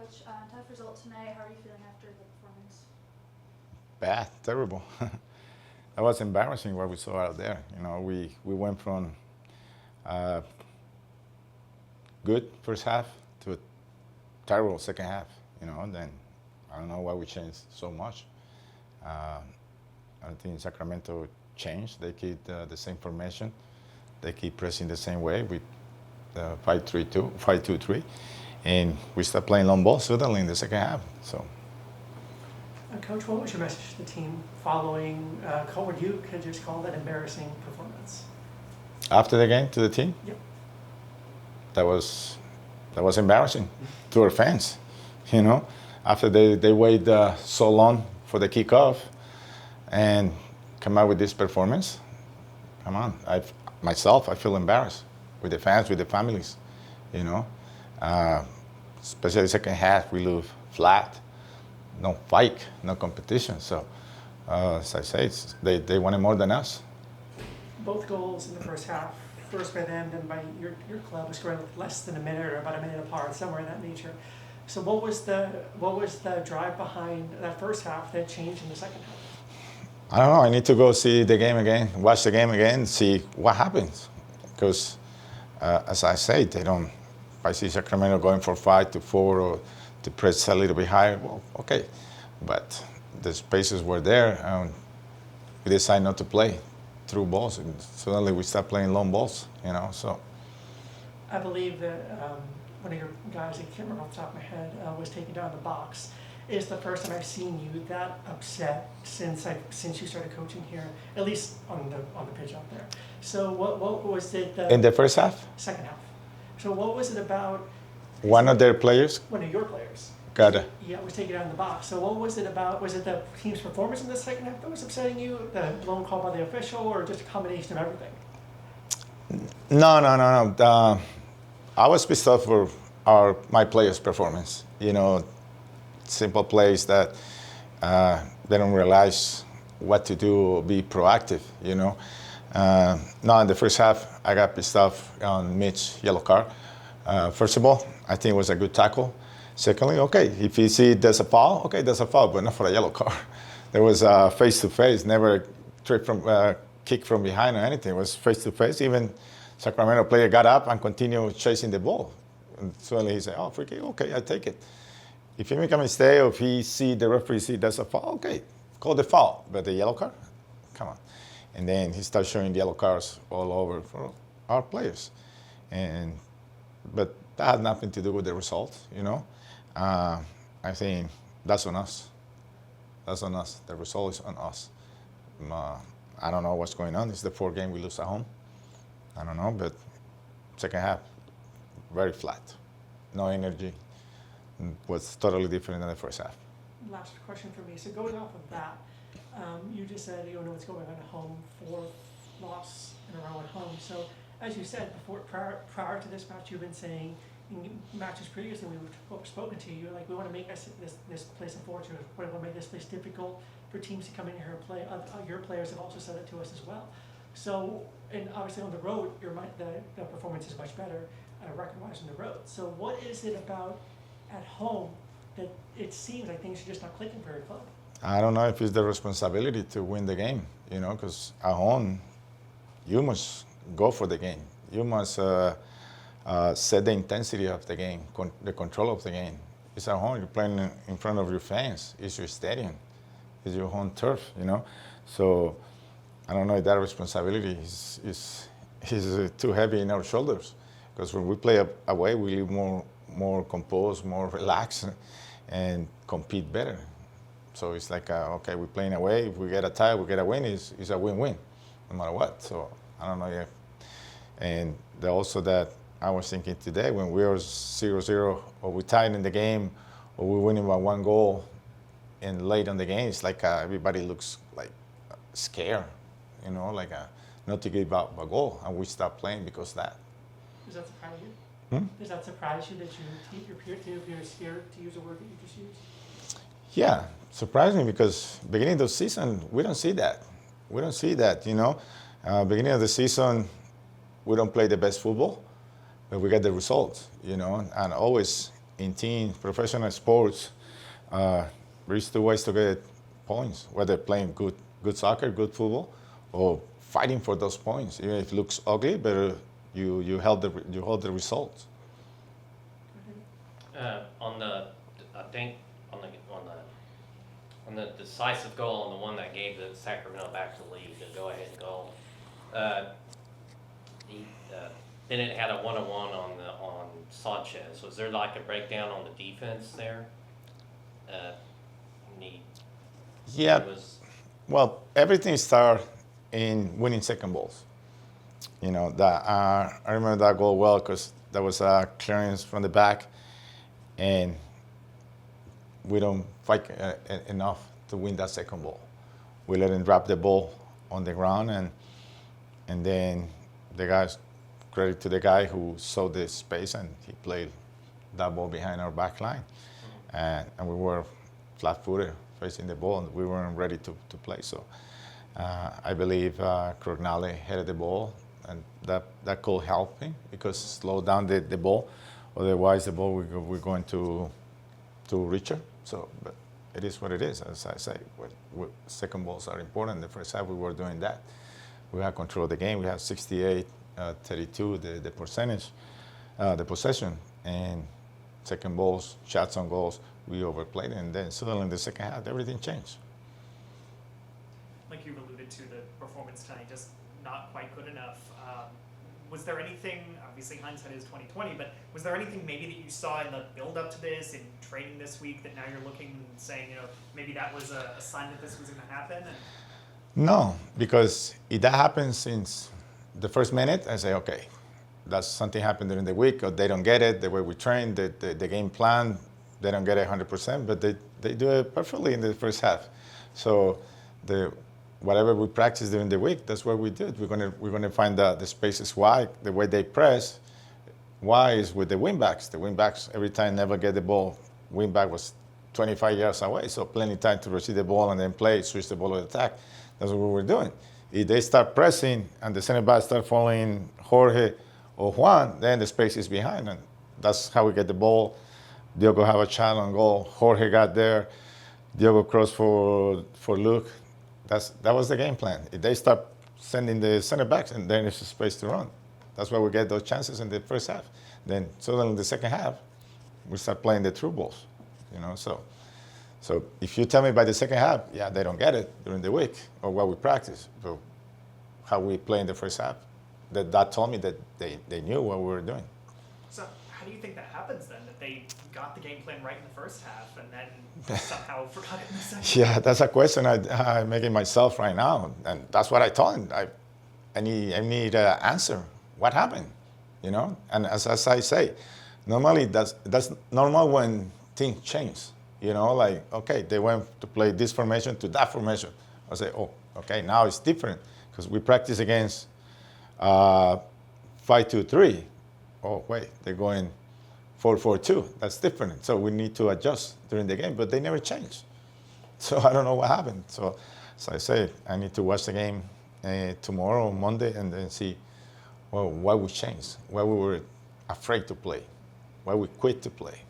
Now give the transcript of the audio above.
Coach. Tough result tonight. How are you feeling after the performance? Bad, terrible. That was embarrassing what we saw out there. We went from good first half to a terrible second half. And then I don't know why we changed so much. I think Sacramento changed. They keep the same formation. They keep pressing the same way with 5-3-2, 5-2-3, and we start playing long ball suddenly in the second half. So. Coach, what was your message to the team following what you could just call that embarrassing performance? After the game to the team? Yep. That was embarrassing to our fans. After they wait so long for the kickoff and come out with this performance. Come on, I feel embarrassed with the fans, with the families. Especially second half, we lose flat. No fight, no competition. So, as I say, they wanted more than us. Both goals in the first half, first by them, then by your club, was scoring with less than a minute or about a minute apart, somewhere in that nature. So, what was the drive behind that first half that changed in the second half? I don't know. I need to go see the game again, watch the game again, see what happens. Because, as I say, they don't. If I see Sacramento going for 5-4 or to press a little bit higher, well, okay. But the spaces were there, and we decided not to play through balls, and suddenly we start playing long balls, so. I believe that one of your guys, I can't remember off the top of my head, was taken down the box. It's the first time I've seen you that upset since you started coaching here, at least on the pitch out there. So what was it? In the first half? Second half. So what was it about? One of their players? One of your players. Got it. Yeah, was taken down the box. So what was it about? Was it the team's performance in the second half that was upsetting you? The blown call by the official, or just a combination of everything? No. I was pissed off for my players' performance. Simple plays that they don't realize what to do or be proactive. Now in the first half, I got pissed off on Mitch's yellow card. First of all, I think it was a good tackle. Secondly, okay, if you see there's a foul, okay, there's a foul, but not for a yellow card. There was face-to-face, never kick from behind or anything. It was face-to-face. Even Sacramento player got up and continued chasing the ball. And suddenly he said, oh, free kick, okay, I take it. If he make a mistake or if he see the referee see there's a foul, okay, call the foul. But the yellow card, come on. And then he starts showing yellow cards all over for our players. But that had nothing to do with the result, I think that's on us. That's on us. The result is on us. I don't know what's going on. It's the fourth game we lose at home. I don't know, but second half, very flat. No energy. Was totally different than the first half. Last question for me. So going off of that, you just said you know what's going on at home, fourth loss in a row at home. So as you said before, prior to this match, you've been saying in matches previously we've spoken to you, like we want to make this place unfortunate. We want to make this place difficult for teams to come in here and play. Your players have also said it to us as well. So, and obviously on the road, the performance is much better record-wise on the road. So what is it about at home that it seems like things are just not clicking for your club? I don't know if it's the responsibility to win the game, because at home, you must go for the game. You must set the intensity of the game, the control of the game. It's at home, you're playing in front of your fans. It's your stadium. It's your home turf, So I don't know if that responsibility is too heavy in our shoulders. Because when we play away, we live more composed, more relaxed, and compete better. So it's like, okay, we're playing away. If we get a tie, we get a win. It's a win-win, no matter what. So I don't know yet. And also that I was thinking today, when we were 0-0, or we tied in the game, or we're winning by one goal, and late on the game, it's like everybody looks like scared, like not to give up a goal, and we stop playing because of that. Does that surprise you? Does that surprise you that your team appears scared, to use a word that you just used? Yeah, surprised me because beginning of the season, we don't see that. We don't see that, Beginning of the season, we don't play the best football, but we get the results, and always in teams, professional sports, there's two ways to get points, whether playing good soccer, good football, or fighting for those points. Even if it looks ugly, but you hold the results. On the, I think on the decisive goal, on the one that gave the Sacramento back to the lead, the go-ahead goal, then it had a 1-on-1 on Sanchez. Was there like a breakdown on the defense there? Yeah. Well, everything started in winning second balls. You know that I remember that goal well because there was a clearance from the back, and we don't fight enough to win that second ball. We let him drop the ball on the ground, and then the guys, credit to the guy who saw the space and he played that ball behind our back line, and we were flat-footed facing the ball, and we weren't ready to play. So I believe Crognale headed the ball, and that could help him because it slowed down the ball. Otherwise, the ball we're going to reach her. So, but it is what it is. As I say, second balls are important. The first half we were doing that. We had control of the game. We had 68-32 the percentage, the possession, and second balls, shots on goals, we overplayed, and then suddenly in the second half everything changed. Like you've alluded to, the performance tonight just not quite good enough. Was there anything, obviously hindsight is 20/20, but was there anything maybe that you saw in the build up to this, in training this week, that now you're looking and saying, maybe that was a sign that this was going to happen? No, because if that happens since the first minute, I say, okay, that's something happened during the week, or they don't get it, the way we train, the game plan, they don't get it 100%, but they do it perfectly in the first half. So whatever we practice during the week, that's what we did. We're gonna find the spaces wide, the way they press. Why is with the wingbacks. The wingbacks every time never get the ball. Wingback was 25 yards away, so plenty of time to receive the ball and then play, switch the ball to attack. That's what we were doing. If they start pressing and the center back start following Jorge or Juan, then the space is behind, and that's how we get the ball. Diogo have a shot on goal. Jorge got there. Diogo crossed for Luke. That was the game plan. If they start sending the center backs, and then there's a space to run. That's why we get those chances in the first half. Then suddenly in the second half, we start playing the through balls. So if you tell me by the second half, yeah, they don't get it during the week or what we practice, so how we play in the first half, that told me that they knew what we were doing. So how do you think that happens then, that they got the game plan right in the first half and then somehow forgot it in the second? Yeah, that's a question I'm making myself right now, and that's what I told him. I need an answer. What happened? And as I say, normally that's normal when things change. Like, okay, they went to play this formation to that formation. I say, oh, okay, now it's different because we practice against 5-2-3. Oh, wait, they're going 4-4-2. That's different. So we need to adjust during the game, but they never change. So I don't know what happened. So I say, I need to watch the game tomorrow, Monday, and then see, well, why we changed, why we were afraid to play, why we quit to play.